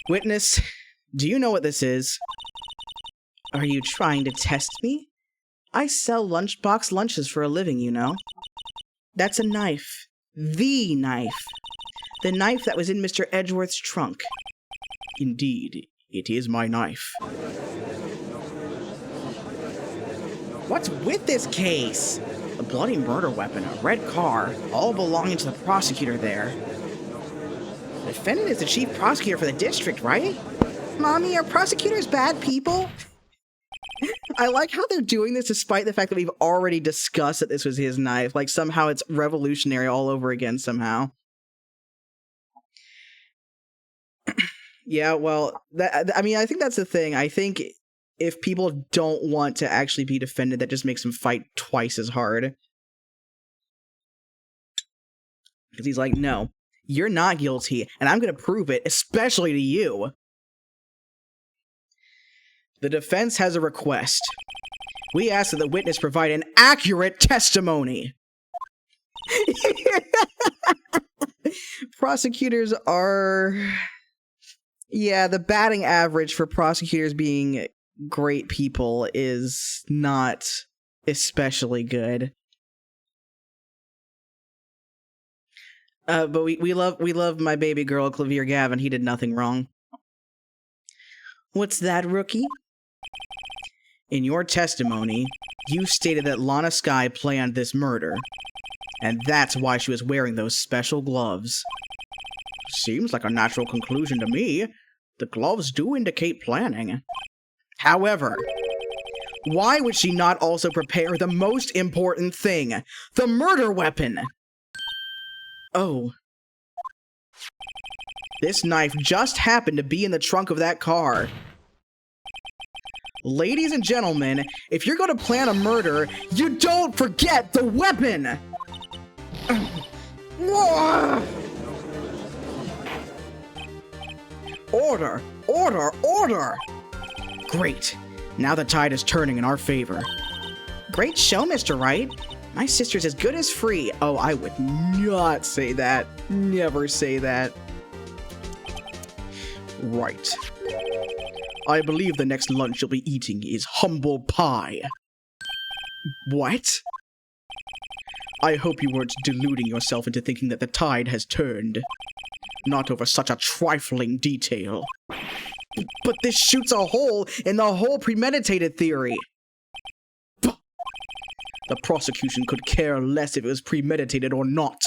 Witness, do you know what this is? Are you trying to test me? I sell lunchbox lunches for a living, you know. That's a knife. The knife. The knife that was in Mr. Edgeworth's trunk. Indeed, it is my knife. What's with this case? A bloody murder weapon, a red car, all belonging to the prosecutor there. The defendant is the chief prosecutor for the district, right? Mommy, are prosecutors bad people? I like how they're doing this despite the fact that we've already discussed that this was his knife. Like, somehow it's revolutionary all over again, somehow. Yeah, well, I mean, I think that's the thing. I think if people don't want to actually be defended, that just makes them fight twice as hard. Because he's like, no, you're not guilty, and I'm going to prove it, especially to you. The defense has a request. We ask that the witness provide an accurate testimony. Prosecutors are... Yeah, the batting average for prosecutors being great people is not especially good. But we love my baby girl, Clavier Gavin. He did nothing wrong. What's that, rookie? In your testimony, you stated that Lana Skye planned this murder, and that's why she was wearing those special gloves. Seems like a natural conclusion to me. The gloves do indicate planning. However, why would she not also prepare the most important thing, the murder weapon? Oh. This knife just happened to be in the trunk of that car. Ladies and gentlemen, if you're going to plan a murder, you don't forget the weapon! Order! Order! Order! Great. Now the tide is turning in our favor. Great show, Mr. Wright. My sister's as good as free. Oh, I would not say that. Never say that. Right. I believe the next lunch you'll be eating is humble pie. What? I hope you weren't deluding yourself into thinking that the tide has turned. Not over such a trifling detail. But this shoots a hole in the whole premeditated theory. The prosecution could care less if it was premeditated or not.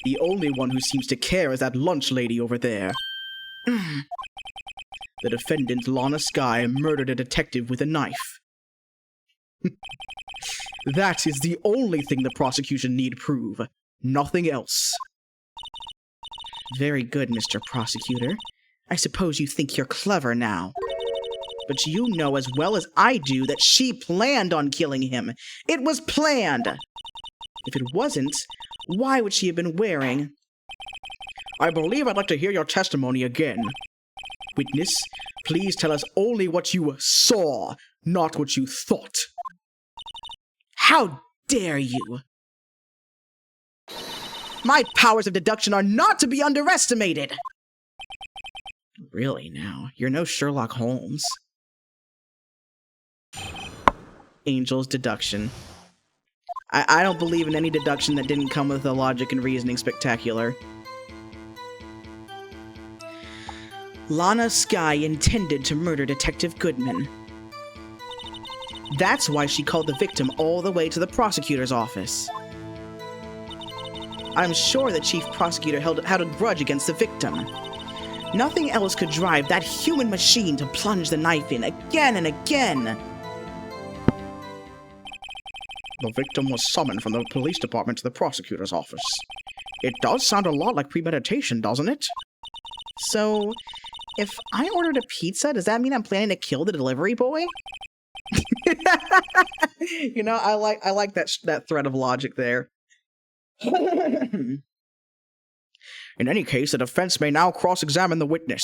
The only one who seems to care is that lunch lady over there. The defendant, Lana Skye, murdered a detective with a knife. That is the only thing the prosecution need prove. Nothing else. Very good, Mr. Prosecutor. I suppose you think you're clever now. But you know as well as I do that she planned on killing him. It was planned! If it wasn't, why would she have been wearing... I believe I'd like to hear your testimony again. Witness, please tell us only what you saw, not what you thought. How dare you! My powers of deduction are not to be underestimated! Really now, you're no Sherlock Holmes. Angel's deduction. I don't believe in any deduction that didn't come with a logic and reasoning spectacular. Lana Skye intended to murder Detective Goodman. That's why she called the victim all the way to the prosecutor's office. I'm sure the chief prosecutor had a grudge against the victim. Nothing else could drive that human machine to plunge the knife in again and again. The victim was summoned from the police department to the prosecutor's office. It does sound a lot like premeditation, doesn't it? So, if I ordered a pizza, does that mean I'm planning to kill the delivery boy? You know, I like that thread of logic there. In any case, the defense may now cross-examine the witness.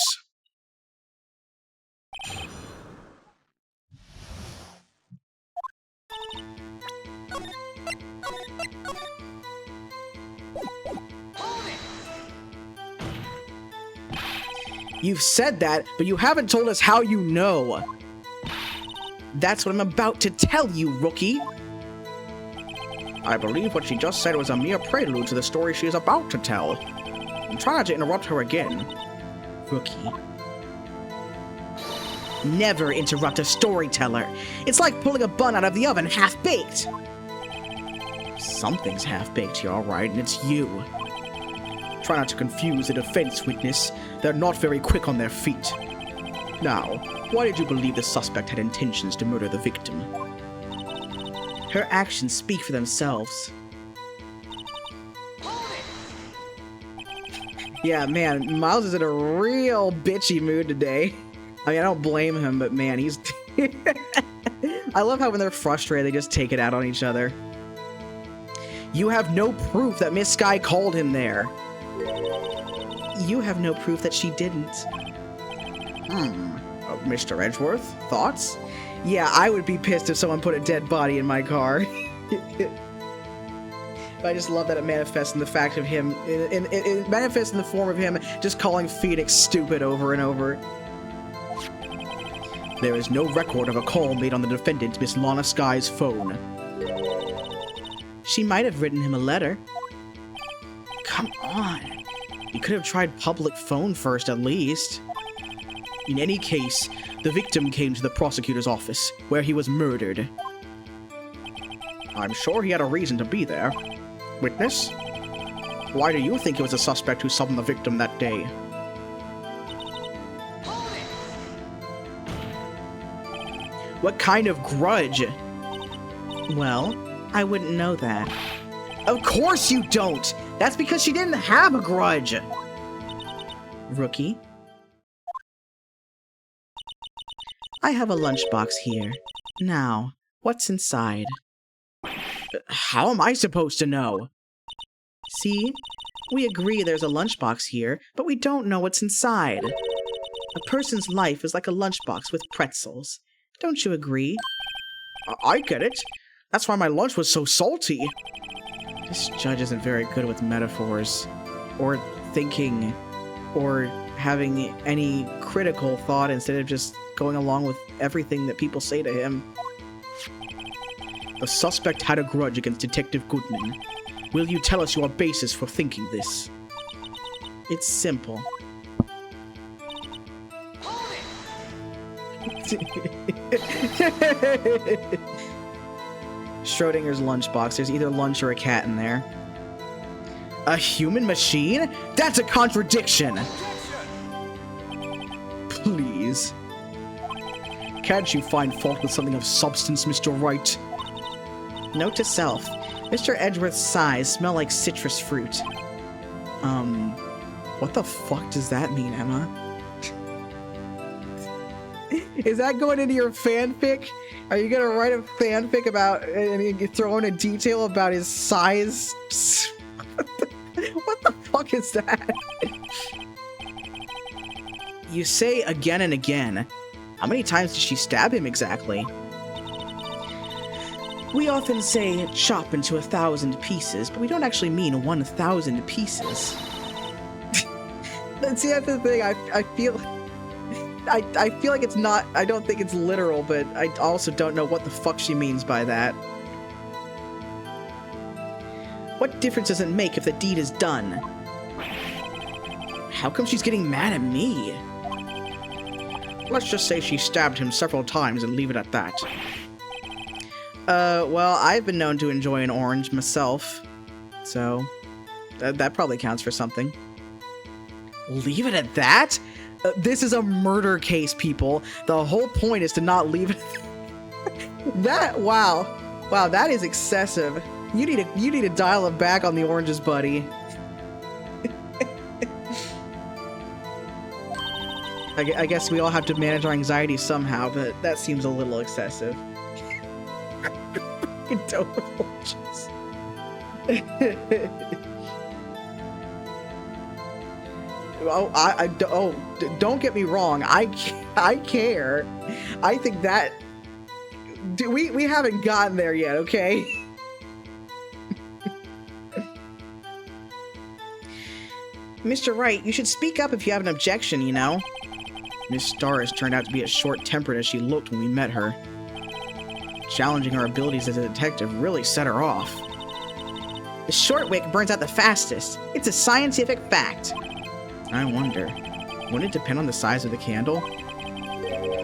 You've said that, but you haven't told us how you know. That's what I'm about to tell you, rookie. I believe what she just said was a mere prelude to the story she is about to tell. Try not to interrupt her again. Rookie. Never interrupt a storyteller. It's like pulling a bun out of the oven half-baked. Something's half-baked here, all right, and it's you. Try not to confuse the defense witness. They're not very quick on their feet. Now, why did you believe the suspect had intentions to murder the victim? Her actions speak for themselves. Yeah, man, Miles is in a real bitchy mood today. I mean, I don't blame him, but man, he's... I love how when they're frustrated, they just take it out on each other. You have no proof that Miss Sky called him there. You have no proof that she didn't. Mr. Edgeworth, thoughts? Yeah, I would be pissed if someone put a dead body in my car. I just love that it manifests in the fact of him, it manifests in the form of him just calling Phoenix stupid over and over. There is no record of a call made on the defendant, Miss Lana Sky's phone. She might have written him a letter. Come on. You could have tried public phone first, at least. In any case, the victim came to the prosecutor's office, where he was murdered. I'm sure he had a reason to be there. Witness? Why do you think it was a suspect who summoned the victim that day? What kind of grudge? Well, I wouldn't know that. Of course you don't! That's because she didn't have a grudge! Rookie? I have a lunchbox here. Now, what's inside? How am I supposed to know? See? We agree there's a lunchbox here, but we don't know what's inside. A person's life is like a lunchbox with pretzels. Don't you agree? I get it. That's why my lunch was so salty. This judge isn't very good with metaphors, or thinking, or having any critical thought instead of just going along with everything that people say to him. The suspect had a grudge against Detective Goodman. Will you tell us your basis for thinking this? It's simple. Schrodinger's lunchbox. There's either lunch or a cat in there. A human machine? That's a contradiction! Please. Can't you find fault with something of substance, Mr. Wright? Note to self. Mr. Edgeworth's sighs smell like citrus fruit. What the fuck does that mean, Emma? Is that going into your fanfic? Are you gonna write a fanfic about and you throw in a detail about his size? What the fuck is that? You say again and again. How many times did she stab him exactly? We often say chop into 1,000 pieces, but we don't actually mean 1,000 pieces. See, that's the thing. I feel like it's not, I don't think it's literal, but I also don't know what the fuck she means by that. What difference does it make if the deed is done? How come she's getting mad at me? Let's just say she stabbed him several times and leave it at that. Well, I've been known to enjoy an orange myself, so that probably counts for something. Leave it at that? This is a murder case, people. The whole point is to not leave it. Wow, that is excessive. You need to dial it back on the oranges, buddy. I guess we all have to manage our anxiety somehow, but that seems a little excessive. Don't get me wrong. I care. I think that we haven't gotten there yet, okay? Mr. Wright, you should speak up if you have an objection, you know? Miss Starr turned out to be as short-tempered as she looked when we met her. Challenging her abilities as a detective really set her off. The short wick burns out the fastest. It's a scientific fact. I wonder, wouldn't it depend on the size of the candle?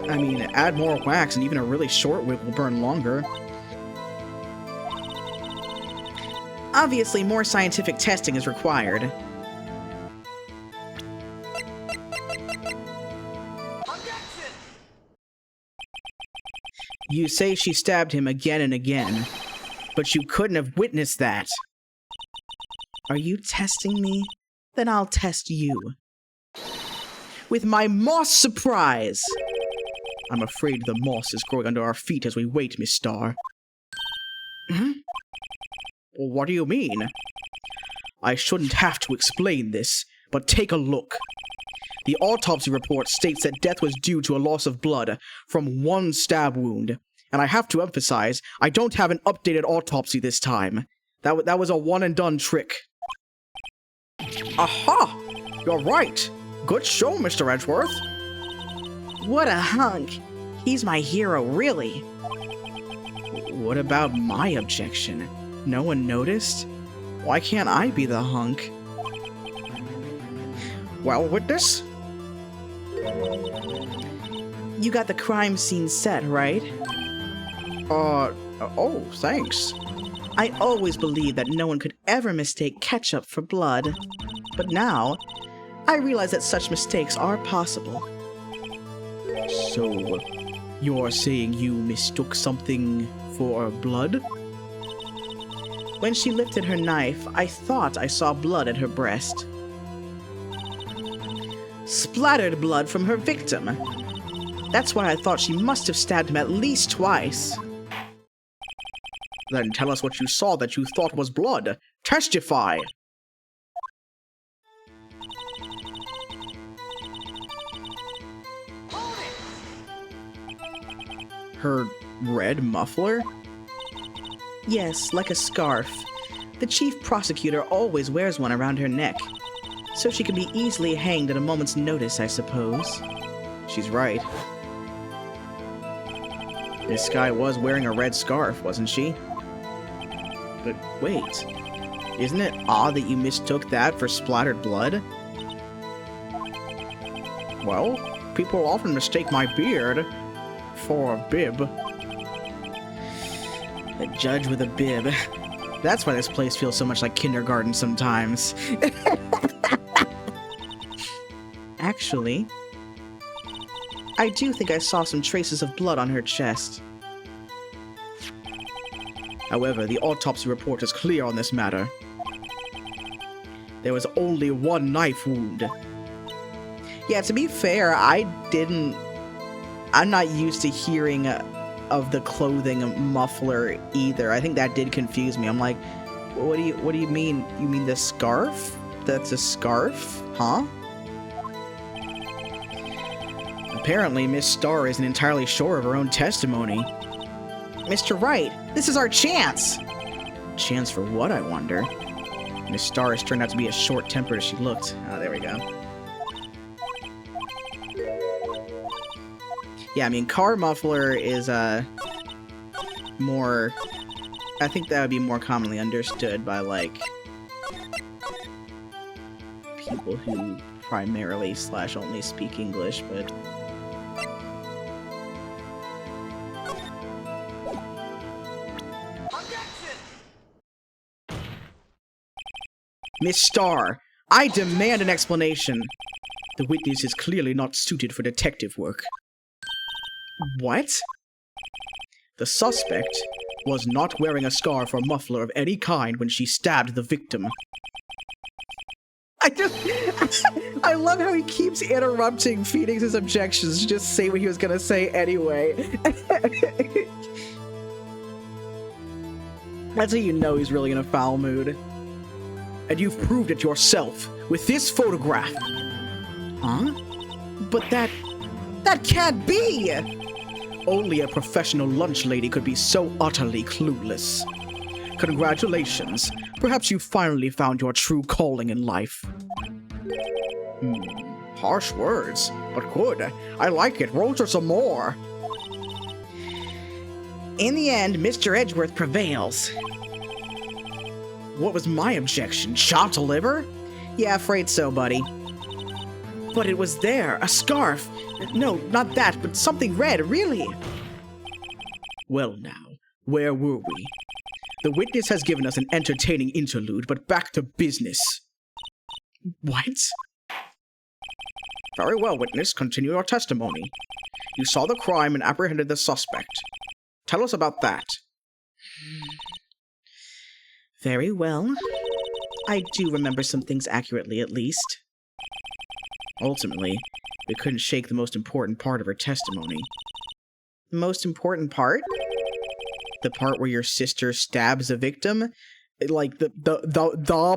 I mean, add more wax and even a really short wick will burn longer. Obviously, more scientific testing is required. You say she stabbed him again and again, but you couldn't have witnessed that. Are you testing me? Then I'll test you. With my moss surprise! I'm afraid the moss is growing under our feet as we wait, Miss Starr. What do you mean? I shouldn't have to explain this, but take a look. The autopsy report states that death was due to a loss of blood from one stab wound. And I have to emphasize, I don't have an updated autopsy this time. That was a one-and-done trick. Aha! You're right. Good show, Mr. Edgeworth. What a hunk. He's my hero, really. What about my objection? No one noticed? Why can't I be the hunk? Well, witness? You got the crime scene set, right? Oh, thanks. I always believed that no one could ever mistake ketchup for blood. But now, I realize that such mistakes are possible. So, you're saying you mistook something for blood? When she lifted her knife, I thought I saw blood at her breast. Splattered blood from her victim. That's why I thought she must have stabbed him at least twice. Then tell us what you saw that you thought was blood. Testify! Her red muffler? Yes, like a scarf. The chief prosecutor always wears one around her neck, so she can be easily hanged at a moment's notice, I suppose. She's right. This guy was wearing a red scarf, wasn't she? But wait, isn't it odd that you mistook that for splattered blood? Well, people often mistake my beard for a bib. A judge with a bib. That's why this place feels so much like kindergarten sometimes. Actually, I do think I saw some traces of blood on her chest. However, the autopsy report is clear on this matter. There was only one knife wound. Yeah, to be fair, I'm not used to hearing of the clothing muffler either. I think that did confuse me. I'm like, what do you mean? You mean the scarf? That's a scarf? Huh? Apparently, Miss Starr isn't entirely sure of her own testimony. Mr. Wright, this is our chance! Chance for what, I wonder? Miss Starr turned out to be as short-tempered as she looked. Oh, there we go. Yeah, I mean, car muffler is, more... I think that would be more commonly understood by, like, people who primarily / only speak English, but... Miss Starr, I demand an explanation. The witness is clearly not suited for detective work. What? The suspect was not wearing a scarf or muffler of any kind when she stabbed the victim. I love how he keeps interrupting Phoenix's objections to just say what he was gonna say anyway. That's how you know he's really in a foul mood. And you've proved it yourself with this photograph. Huh? But that can't be! Only a professional lunch lady could be so utterly clueless. Congratulations. Perhaps you finally found your true calling in life. Harsh words, but good. I like it. Roll for some more. In the end, Mr. Edgeworth prevails. What was my objection? Chopped liver? Yeah, afraid so, buddy. But it was there, a scarf. No, not that, but something red, really. Well now, where were we? The witness has given us an entertaining interlude, but back to business. What? Very well, witness. Continue your testimony. You saw the crime and apprehended the suspect. Tell us about that. Very well. I do remember some things accurately, at least. Ultimately, we couldn't shake the most important part of her testimony. The most important part? The part where your sister stabs a victim? Like, the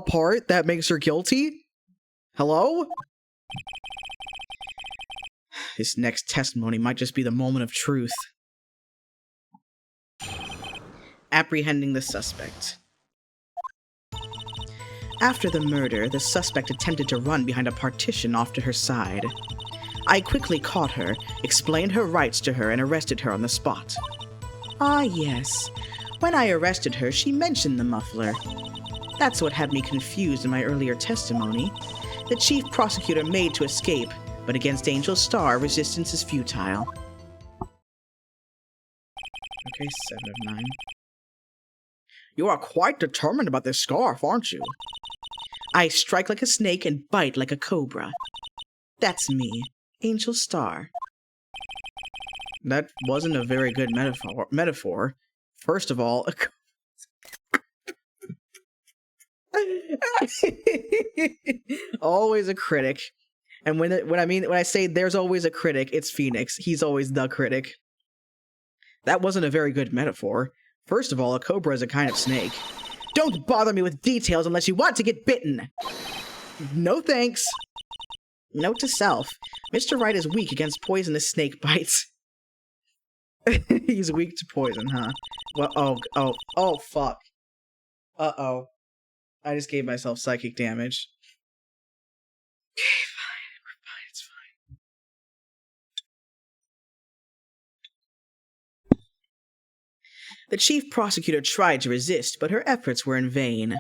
part that makes her guilty? Hello? This next testimony might just be the moment of truth. Apprehending the suspect. After the murder, the suspect attempted to run behind a partition off to her side. I quickly caught her, explained her rights to her, and arrested her on the spot. Ah, yes. When I arrested her, she mentioned the muffler. That's what had me confused in my earlier testimony. The chief prosecutor made to escape, but against Angel Star, resistance is futile. Okay, 7 of 9. You are quite determined about this scarf, aren't you? I strike like a snake and bite like a cobra. That's me, Angel Star. That wasn't a very good metaphor. First of all, always a critic. And when I say there's always a critic, it's Phoenix. He's always the critic. That wasn't a very good metaphor. First of all, a cobra is a kind of snake. Don't bother me with details unless you want to get bitten. No thanks. Note to self, Mr. Wright is weak against poisonous snake bites. He's weak to poison, huh? Well, oh, fuck. Uh-oh. I just gave myself psychic damage. Okay, fine. We're fine. It's fine. The chief prosecutor tried to resist, but her efforts were in vain.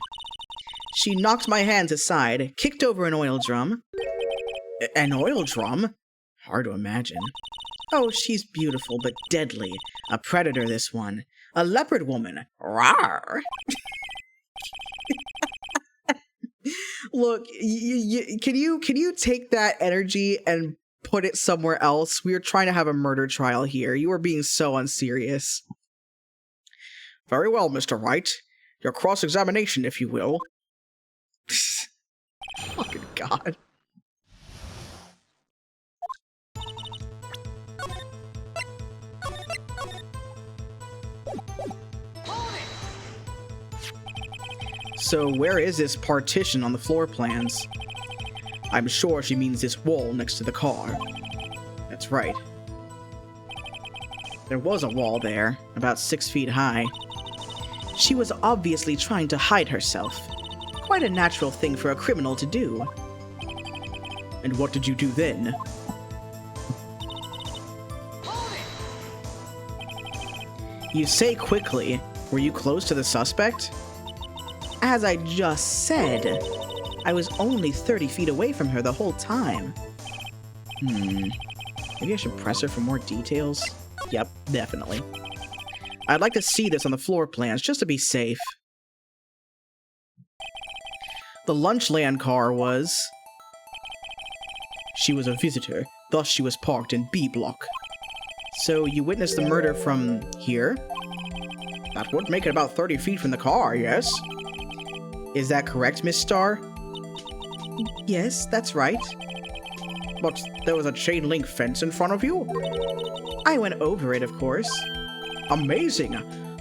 She knocked my hands aside, kicked over an oil drum. An oil drum? Hard to imagine. Oh, she's beautiful, but deadly. A predator, this one. A leopard woman. Rawr! Look, can you take that energy and put it somewhere else? We are trying to have a murder trial here. You are being so unserious. Very well, Mr. Wright. Your cross-examination, if you will. Fucking God. So where is this partition on the floor plans? I'm sure she means this wall next to the car. That's right. There was a wall there, about 6 feet high. She was obviously trying to hide herself. Quite a natural thing for a criminal to do. And what did you do then? You say quickly. Were you close to the suspect? As I just said, I was only 30 feet away from her the whole time. Maybe I should press her for more details? Yep, definitely. I'd like to see this on the floor plans, just to be safe. The Lunchland car was... She was a visitor, thus she was parked in B block. So you witnessed the murder from here? That would make it about 30 feet from the car, yes? Is that correct, Miss Starr? Yes, that's right. But there was a chain link fence in front of you? I went over it, of course. Amazing!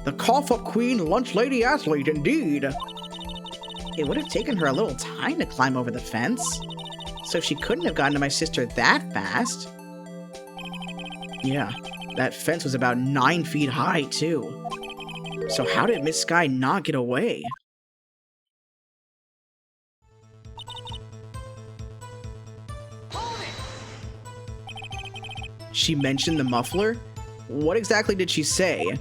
The cough-up queen lunch lady athlete, indeed! It would have taken her a little time to climb over the fence, so she couldn't have gotten to my sister that fast. Yeah, that fence was about 9 feet high, too. So how did Miss Sky not get away? She mentioned the muffler? What exactly did she say?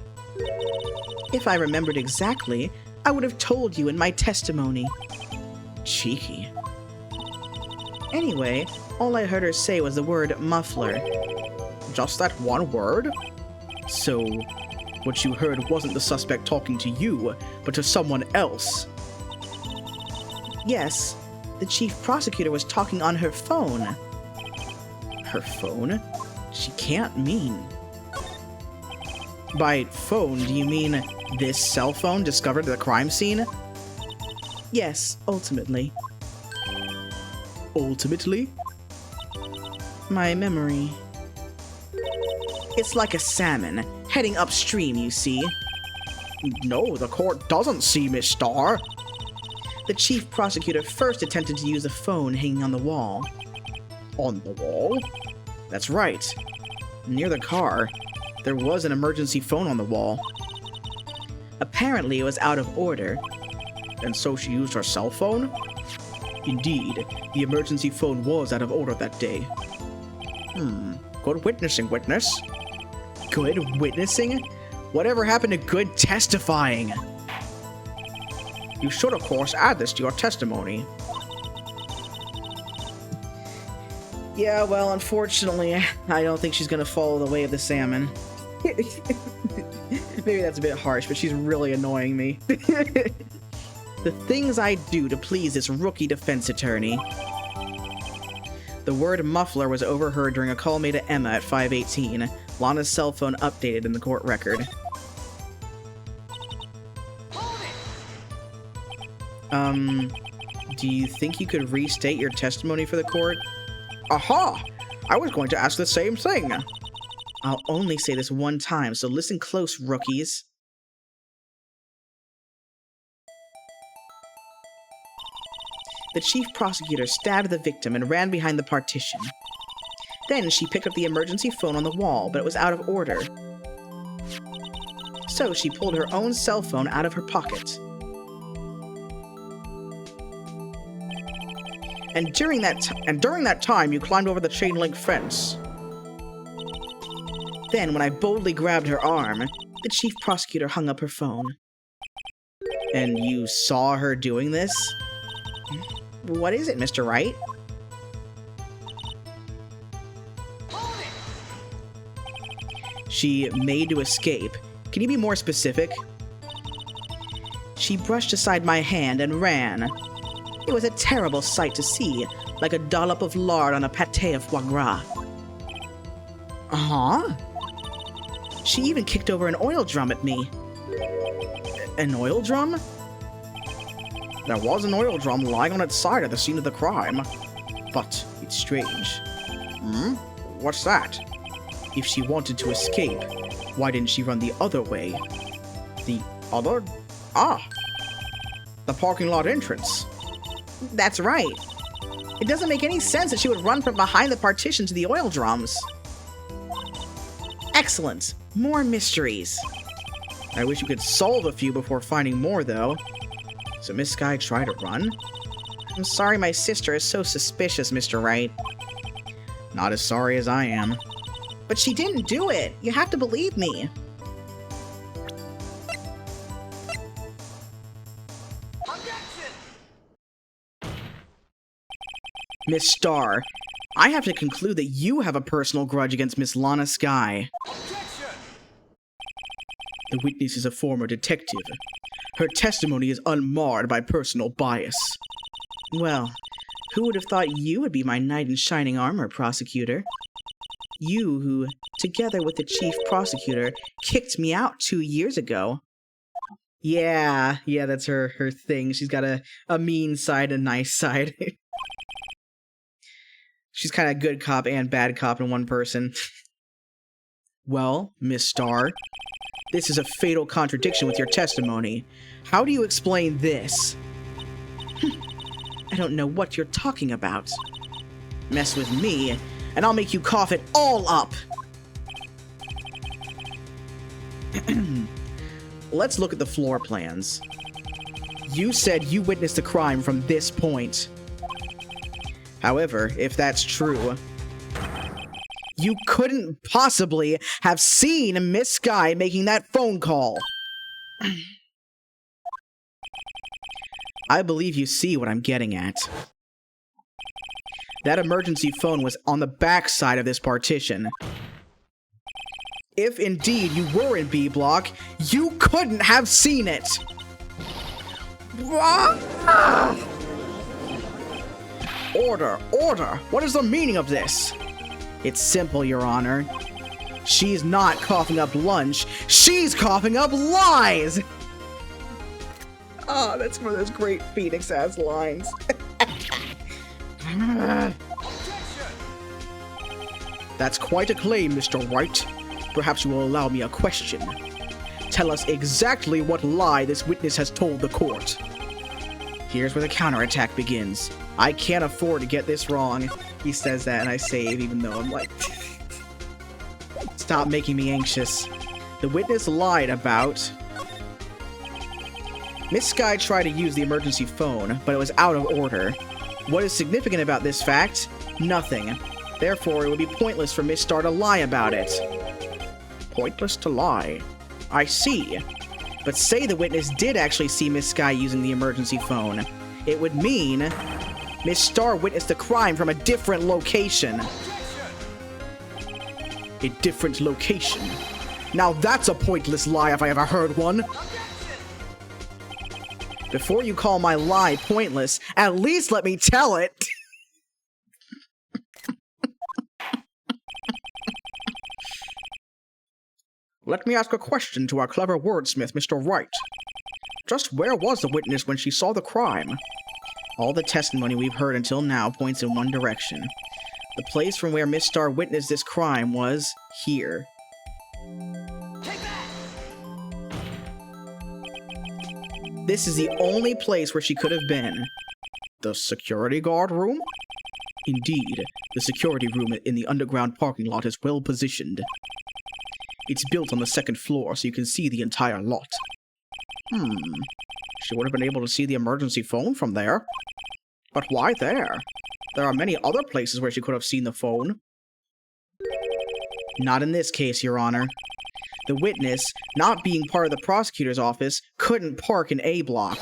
If I remembered exactly, I would have told you in my testimony. Cheeky. Anyway, all I heard her say was the word muffler. Just that one word? So, what you heard wasn't the suspect talking to you, but to someone else? Yes, the chief prosecutor was talking on her phone. Her phone? She can't mean. By phone, do you mean this cell phone discovered at the crime scene? Yes, ultimately. Ultimately? My memory. It's like a salmon, heading upstream, you see. No, the court doesn't see, Miss Starr. The chief prosecutor first attempted to use a phone hanging on the wall. On the wall? That's right. Near the car, there was an emergency phone on the wall. Apparently, it was out of order. And so she used her cell phone? Indeed, the emergency phone was out of order that day. Good witnessing, witness. Good witnessing? Whatever happened to good testifying? You should, of course, add this to your testimony. Yeah, well, unfortunately, I don't think she's gonna follow the way of the salmon. Maybe that's a bit harsh, but she's really annoying me. The things I do to please this rookie defense attorney. The word muffler was overheard during a call made to Emma at 5:18. Lana's cell phone updated in the court record. Do you think you could restate your testimony for the court? Aha! I was going to ask the same thing. I'll only say this one time, so listen close, rookies. The chief prosecutor stabbed the victim and ran behind the partition. Then she picked up the emergency phone on the wall, but it was out of order. So she pulled her own cell phone out of her pocket. And during that time, you climbed over the chain link fence. Then, when I boldly grabbed her arm, the chief prosecutor hung up her phone. And you saw her doing this? What is it, Mr. Wright? She made to escape. Can you be more specific? She brushed aside my hand and ran. It was a terrible sight to see, like a dollop of lard on a pâté of foie gras. Uh-huh. She even kicked over an oil drum at me. An oil drum? There was an oil drum lying on its side at the scene of the crime. But it's strange. What's that? If she wanted to escape, why didn't she run the other way? The other? Ah! The parking lot entrance. That's right. It doesn't make any sense that she would run from behind the partition to the oil drums. Excellent. More mysteries. I wish we could solve a few before finding more, though. So Miss Skye tried to run? I'm sorry my sister is so suspicious, Mr. Wright. Not as sorry as I am. But she didn't do it. You have to believe me. Miss Starr, I have to conclude that you have a personal grudge against Miss Lana Skye. Objection! The witness is a former detective. Her testimony is unmarred by personal bias. Well, who would have thought you would be my knight in shining armor, prosecutor? You who, together with the chief prosecutor, kicked me out 2 years ago. Yeah, that's her thing. She's got a mean side and a nice side. She's kind of good cop and bad cop in one person. Well, Miss Starr, this is a fatal contradiction with your testimony. How do you explain this? I don't know what you're talking about. Mess with me, and I'll make you cough it all up. Let's look at the floor plans. You said you witnessed the crime from this point. However, if that's true, You couldn't possibly have seen Miss Sky making that phone call. I believe you see what I'm getting at. That emergency phone was on the back side of this partition. If indeed you were in B block, you couldn't have seen it! Order! Order! What is the meaning of this? It's simple, Your Honor. She's not coughing up lunch, she's coughing up lies! Ah, that's one of those great Phoenix-ass lines. That's quite a claim, Mr. Wright. Perhaps you will allow me a question. Tell us exactly what lie this witness has told the court. Here's where the counterattack begins. I can't afford to get this wrong. He says that and I save, even though I'm like... Stop making me anxious. The witness lied about... Miss Sky tried to use the emergency phone, but it was out of order. What is significant about this fact? Nothing. Therefore, it would be pointless for Miss Star to lie about it. Pointless to lie. I see. But say the witness did actually see Miss Sky using the emergency phone. It would mean Miss Star witnessed the crime from a different location. A different location. Now that's a pointless lie if I ever heard one. Before you call my lie pointless, at least let me tell it! Let me ask a question to our clever wordsmith, Mr. Wright. Just where was the witness when she saw the crime? All the testimony we've heard until now points in one direction. The place from where Miss Star witnessed this crime was here. This is the only place where she could have been. The security guard room? Indeed, the security room in the underground parking lot is well positioned. It's built on the second floor, so you can see the entire lot. She would have been able to see the emergency phone from there. But why there? There are many other places where she could have seen the phone. Not in this case, Your Honor. The witness, not being part of the prosecutor's office, couldn't park in A block.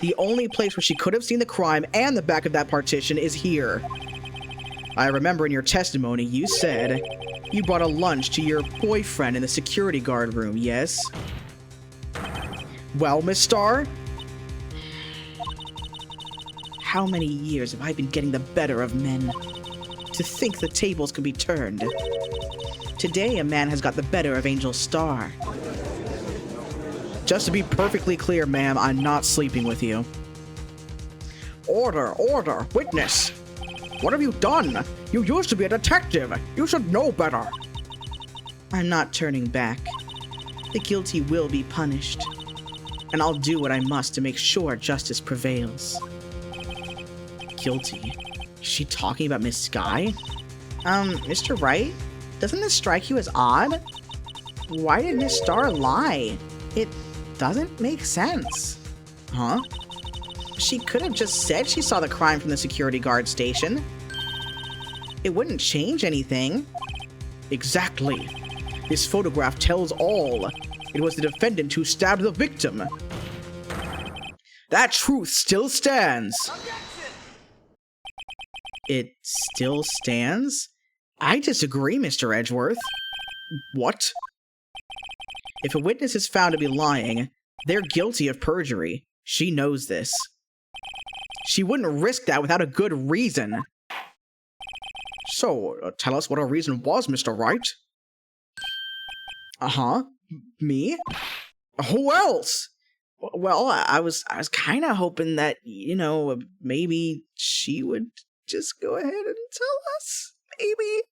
The only place where she could have seen the crime and the back of that partition is here. I remember in your testimony you said you brought a lunch to your boyfriend in the security guard room, yes? Well, Miss Star? How many years have I been getting the better of men? To think the tables could be turned. Today, a man has got the better of Angel Star. Just to be perfectly clear, ma'am, I'm not sleeping with you. Order! Order! Witness! What have you done? You used to be a detective! You should know better! I'm not turning back. The guilty will be punished. And I'll do what I must to make sure justice prevails. Guilty? Is she talking about Miss Sky? Mr. Wright? Doesn't this strike you as odd? Why did Miss Star lie? It doesn't make sense. Huh? She could have just said she saw the crime from the security guard station. It wouldn't change anything. Exactly. This photograph tells all. It was the defendant who stabbed the victim. That truth still stands. It still stands? I disagree, Mr. Edgeworth. What? If a witness is found to be lying, they're guilty of perjury. She knows this. She wouldn't risk that without a good reason. So, tell us what her reason was, Mr. Wright. Uh-huh. Me? Who else? Well, I was kind of hoping that, you know, maybe she would just go ahead and tell us. Maybe.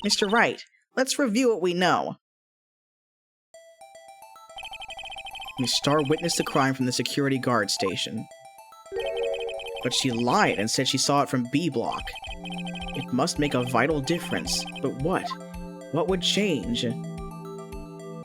Mr. Wright, let's review what we know. Miss Star witnessed the crime from the security guard station. But she lied and said she saw it from B block. It must make a vital difference. But what? What would change?